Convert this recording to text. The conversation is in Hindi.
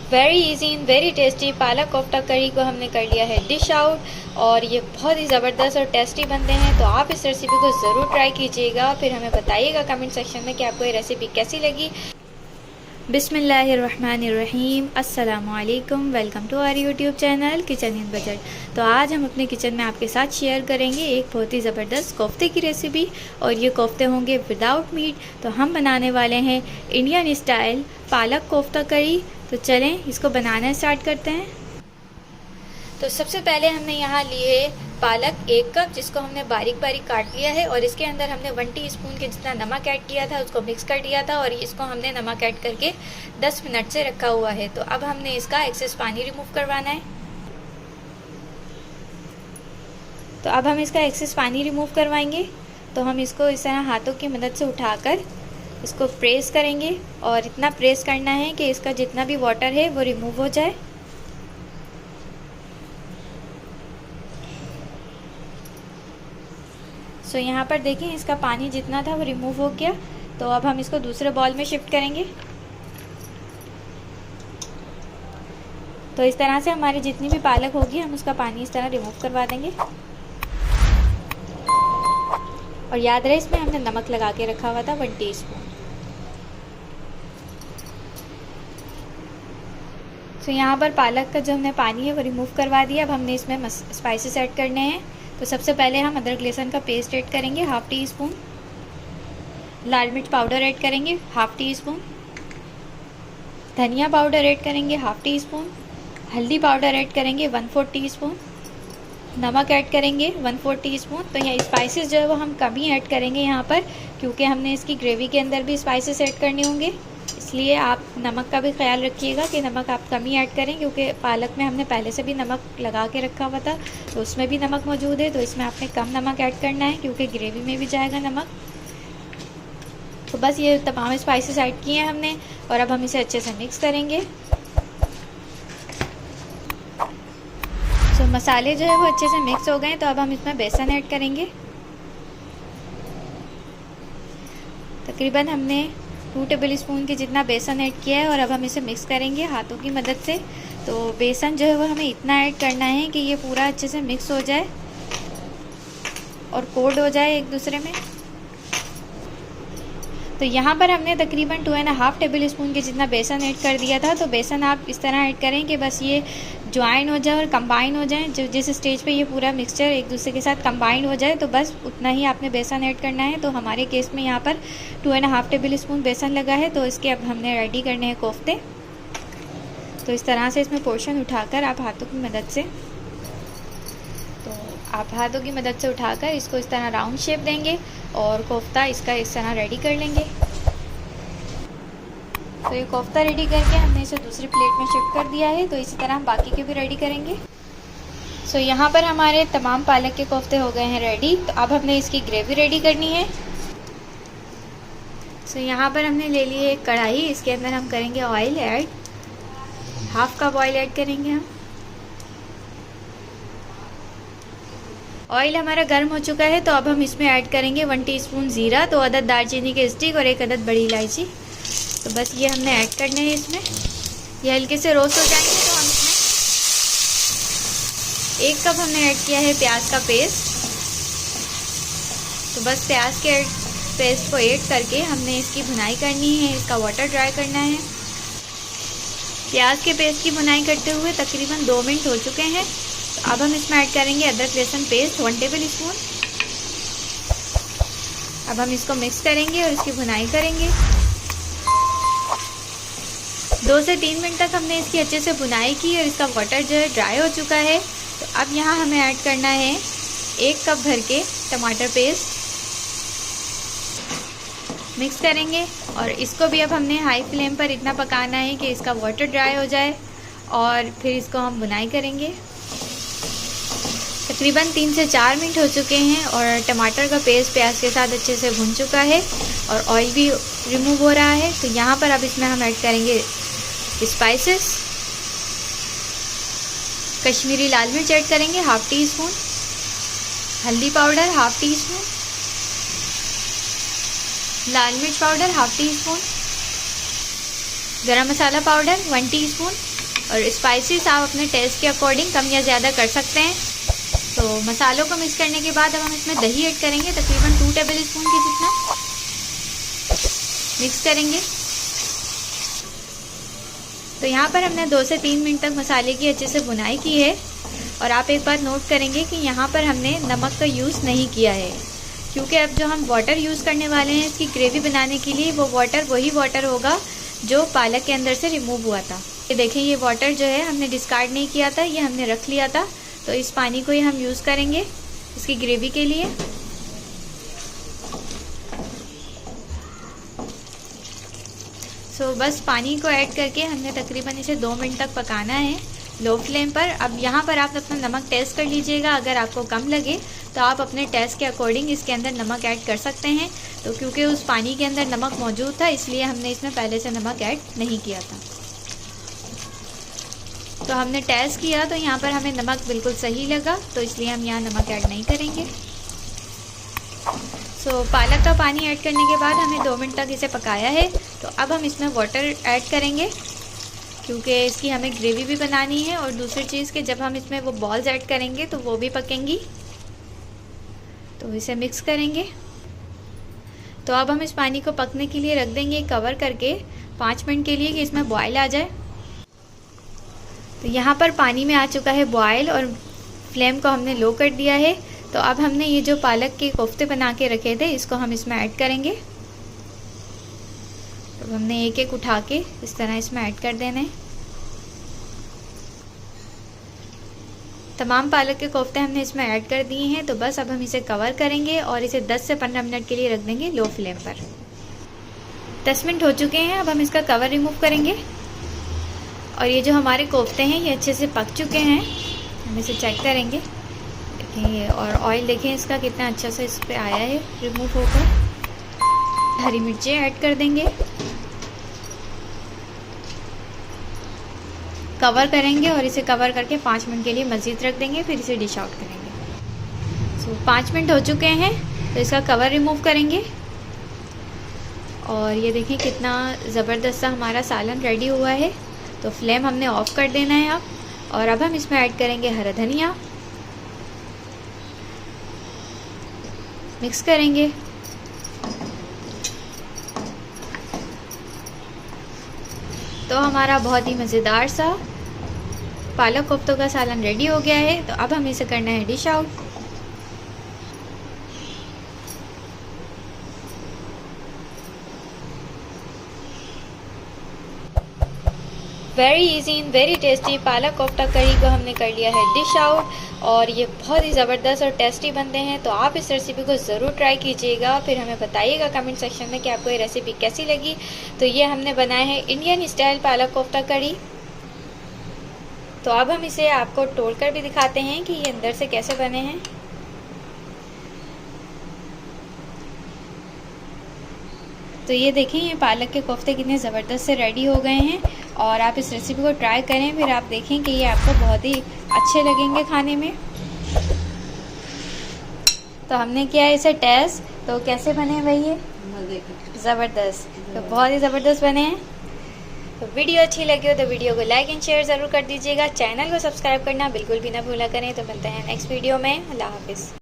Very easy and very tasty पालक कोफ्ता करी को हमने कर लिया है डिश आउट और ये बहुत ही ज़बरदस्त और टेस्टी बनते हैं। तो आप इस रेसिपी को ज़रूर ट्राई कीजिएगा, फिर हमें बताइएगा कमेंट सेक्शन में कि आपको ये रेसिपी कैसी लगी। बिस्मिल्लाहिर्रहमानिर्रहीम, अस्सलामु अलैकुम, welcome to our YouTube channel kitchen in budget. तो आज हम अपने किचन में आपके साथ शेयर करेंगे एक बहुत ही ज़बरदस्त कोफ्ते की रेसिपी और ये कोफ्ते होंगे विदाउट मीट। तो हम बनाने वाले हैं इंडियन स्टाइल पालक कोफ्ता करी। तो चलें इसको बनाना स्टार्ट करते हैं। तो सबसे पहले हमने यहाँ लिए पालक 1 कप, जिसको हमने बारीक बारीक काट लिया है और इसके अंदर हमने 1 टीस्पून के जितना नमक ऐड किया था, उसको मिक्स कर दिया था और इसको हमने नमक ऐड करके 10 मिनट से रखा हुआ है। तो अब हमने इसका एक्सेस पानी रिमूव करवाना है। तो अब हम इसका एक्सेस पानी रिमूव करवाएंगे। तो हम इसको इस तरह हाथों की मदद से उठाकर इसको प्रेस करेंगे और इतना प्रेस करना है कि इसका जितना भी वाटर है वो रिमूव हो जाए। सो यहाँ पर देखें इसका पानी जितना था वो रिमूव हो गया। तो अब हम इसको दूसरे बॉल में शिफ्ट करेंगे। तो इस तरह से हमारी जितनी भी पालक होगी हम उसका पानी इस तरह रिमूव करवा देंगे। और याद रहे इसमें हमने नमक लगा के रखा हुआ था 1 टीस्पून। तो यहाँ पर पालक का जो हमने पानी है वो रिमूव करवा दिया। अब हमने इसमें स्पाइसेस ऐड करने हैं। तो सबसे पहले हम अदरक लहसुन का पेस्ट ऐड करेंगे 1/2 टीस्पून। लाल मिर्च पाउडर ऐड करेंगे 1/2 टीस्पून। धनिया पाउडर ऐड करेंगे 1/2 टीस्पून। हल्दी पाउडर ऐड करेंगे 1/4 टीस्पून। नमक ऐड करेंगे 1/4 टीस्पून। तो यहाँ स्पाइसेस जो है वो हम कम ही ऐड करेंगे यहाँ पर, क्योंकि हमने इसकी ग्रेवी के अंदर भी स्पाइसेस ऐड करने होंगे। इसलिए आप नमक का भी ख्याल रखिएगा कि नमक आप कम ही ऐड करें, क्योंकि पालक में हमने पहले से भी नमक लगा के रखा हुआ था तो उसमें भी नमक मौजूद है। तो इसमें आपने कम नमक ऐड करना है क्योंकि ग्रेवी में भी जाएगा नमक। तो बस ये तमाम स्पाइसेस ऐड किए हैं हमने और अब हम इसे अच्छे से मिक्स करेंगे। तो मसाले जो है वो अच्छे से मिक्स हो गए। तो अब हम इसमें बेसन ऐड करेंगे। तकरीबन हमने 2 टेबल स्पून के जितना बेसन ऐड किया है और अब हम इसे मिक्स करेंगे हाथों की मदद से। तो बेसन जो है वो हमें इतना ऐड करना है कि ये पूरा अच्छे से मिक्स हो जाए और कोट हो जाए एक दूसरे में। तो यहाँ पर हमने तकरीबन 2.5 टेबल स्पून के जितना बेसन ऐड कर दिया था। तो बेसन आप इस तरह ऐड करें कि बस ये ज्वाइन हो जाए और कंबाइन हो जाए। जो जिस स्टेज पे ये पूरा मिक्सचर एक दूसरे के साथ कंबाइन हो जाए तो बस उतना ही आपने बेसन ऐड करना है। तो हमारे केस में यहाँ पर 2.5 टेबल स्पून बेसन लगा है। तो इसके अब हमने रेडी करने हैं कोफ्ते। तो इस तरह से इसमें पोर्शन उठाकर आप हाथों की मदद से उठाकर इसको इस तरह राउंड शेप देंगे और कोफ्ता इसका इस तरह रेडी कर लेंगे। तो ये कोफ्ता रेडी करके हमने इसे दूसरी प्लेट में शिफ्ट कर दिया है। तो इसी तरह हम बाकी के भी रेडी करेंगे। सो यहाँ पर हमारे तमाम पालक के कोफ्ते हो गए हैं रेडी। तो अब हमने इसकी ग्रेवी रेडी करनी है। सो यहाँ पर हमने ले ली है एक कढ़ाई, इसके अंदर हम करेंगे oil add. 1/2 cup oil add करेंगे हम। ऑयल हमारा गर्म हो चुका है। तो अब हम इसमें ऐड करेंगे 1 टीस्पून ज़ीरा, 2 अदद दालचीनी के स्टिक और 1 अदद बड़ी इलायची। तो बस ये हमने ऐड करने हैं इसमें। ये हल्के से रोस्ट हो जाएंगे तो हम इसमें 1 कप हमने ऐड किया है प्याज का पेस्ट। तो बस प्याज के पेस्ट को ऐड करके हमने इसकी भुनाई करनी है, इसका वाटर ड्राई करना है। प्याज के पेस्ट की भुनाई करते हुए तकरीबन 2 मिनट हो चुके हैं। तो अब हम इसमें ऐड करेंगे अदरक लहसुन पेस्ट 1 टेबल स्पून। अब हम इसको मिक्स करेंगे और इसकी भुनाई करेंगे। 2 से 3 मिनट तक हमने इसकी अच्छे से भुनाई की और इसका वाटर जो है ड्राई हो चुका है। तो अब यहाँ हमें ऐड करना है 1 कप भर के टमाटर पेस्ट। मिक्स करेंगे और इसको भी अब हमने हाई फ्लेम पर इतना पकाना है कि इसका वाटर ड्राई हो जाए और फिर इसको हम भुनाई करेंगे। तकरीबन 3 से 4 मिनट हो चुके हैं और टमाटर का पेस्ट प्याज के साथ अच्छे से भुन चुका है और ऑयल भी रिमूव हो रहा है। तो यहाँ पर अब इसमें हम ऐड करेंगे स्पाइसेस। कश्मीरी लाल मिर्च ऐड करेंगे 1/2 टीस्पून। हल्दी पाउडर 1/2 टीस्पून। लाल मिर्च पाउडर 1/2 टीस्पून। गरम मसाला पाउडर 1 टीस्पून। और स्पाइसेस आप अपने टेस्ट के अकॉर्डिंग कम या ज़्यादा कर सकते हैं। तो मसालों को मिक्स करने के बाद अब हम इसमें दही ऐड करेंगे, तकरीबन 2 टेबल स्पून के जितना। मिक्स करेंगे। तो यहाँ पर हमने 2 से 3 मिनट तक मसाले की अच्छे से भुनाई की है। और आप एक बात नोट करेंगे कि यहाँ पर हमने नमक का यूज़ नहीं किया है, क्योंकि अब जो हम वाटर यूज़ करने वाले हैं इसकी ग्रेवी बनाने के लिए, वो वाटर वही वाटर होगा जो पालक के अंदर से रिमूव हुआ था। ये देखें, ये वाटर जो है हमने डिस्कार्ड नहीं किया था, ये हमने रख लिया था। तो इस पानी को ही हम यूज़ करेंगे इसकी ग्रेवी के लिए। बस पानी को ऐड करके हमने तकरीबन इसे 2 मिनट तक पकाना है लो फ्लेम पर। अब यहाँ पर आप अपना नमक टेस्ट कर लीजिएगा, अगर आपको कम लगे तो आप अपने टेस्ट के अकॉर्डिंग इसके अंदर नमक ऐड कर सकते हैं। तो क्योंकि उस पानी के अंदर नमक मौजूद था, इसलिए हमने इसमें पहले से नमक ऐड नहीं किया था। तो हमने टेस्ट किया तो यहाँ पर हमें नमक बिल्कुल सही लगा, तो इसलिए हम यहाँ नमक ऐड नहीं करेंगे। पालक का पानी ऐड करने के बाद हमने 2 मिनट तक इसे पकाया है। तो अब हम इसमें वाटर ऐड करेंगे, क्योंकि इसकी हमें ग्रेवी भी बनानी है, और दूसरी चीज़ कि जब हम इसमें वो बॉल्स ऐड करेंगे तो वो भी पकेंगी। तो इसे मिक्स करेंगे। तो अब हम इस पानी को पकने के लिए रख देंगे कवर करके 5 मिनट के लिए, कि इसमें बॉयल आ जाए। तो यहाँ पर पानी में आ चुका है बॉयल, और फ्लेम को हमने लो कर दिया है। तो अब हमने ये जो पालक के कोफ्ते बना के रखे थे, इसको हम इसमें ऐड करेंगे। तो हमने एक एक उठा के इस तरह इसमें ऐड कर देना है। तमाम पालक के कोफ्ते हमने इसमें ऐड कर दिए हैं। तो बस अब हम इसे कवर करेंगे और इसे 10 से 15 मिनट के लिए रख देंगे लो फ्लेम पर। 10 मिनट हो चुके हैं, अब हम इसका कवर रिमूव करेंगे। और ये जो हमारे कोफ्ते हैं ये अच्छे से पक चुके हैं, हम इसे चेक करेंगे। देखिए, और ऑयल देखें इसका कितना अच्छा से इस पर आया है रिमूव होकर। हरी मिर्चें ऐड कर देंगे, कवर करेंगे और इसे कवर करके 5 मिनट के लिए मज़ीद रख देंगे, फिर इसे डिश आउट करेंगे। 5 मिनट हो चुके हैं, तो इसका कवर रिमूव करेंगे। और ये देखिए कितना ज़बरदस्त सा हमारा सालन रेडी हुआ है। तो फ्लेम हमने ऑफ कर देना है अब। और अब हम इसमें ऐड करेंगे हरा धनिया, मिक्स करेंगे। तो हमारा बहुत ही मज़ेदार सा पालक कोफ्तों का सालन रेडी हो गया है। तो अब हम इसे करना है dish out. Very easy and very tasty पालक कोफ्ता करी को हमने कर लिया है डिश आउट, और ये बहुत ही ज़बरदस्त और टेस्टी बनते हैं। तो आप इस रेसिपी को ज़रूर ट्राई कीजिएगा, फिर हमें बताइएगा कमेंट सेक्शन में कि आपको ये रेसिपी कैसी लगी। तो ये हमने बनाया है इंडियन स्टाइल पालक कोफ्ता करी। तो अब हम इसे आपको तोड़ कर भी दिखाते हैं कि ये अंदर से कैसे बने हैं। तो ये देखें, ये पालक के कोफ्ते कितने ज़बरदस्त से रेडी हो गए हैं। और आप इस रेसिपी को ट्राई करें, फिर आप देखें कि ये आपको बहुत ही अच्छे लगेंगे खाने में। तो हमने किया है इसे टेस्ट, तो कैसे बने भाई ये? ज़बरदस्त, तो बहुत ही ज़बरदस्त बने हैं। तो वीडियो अच्छी लगी हो तो वीडियो को लाइक एंड शेयर ज़रूर कर दीजिएगा। चैनल को सब्सक्राइब करना बिल्कुल भी ना भूला करें। तो मिलते हैं नेक्स्ट वीडियो में। अल्लाह हाफिज़।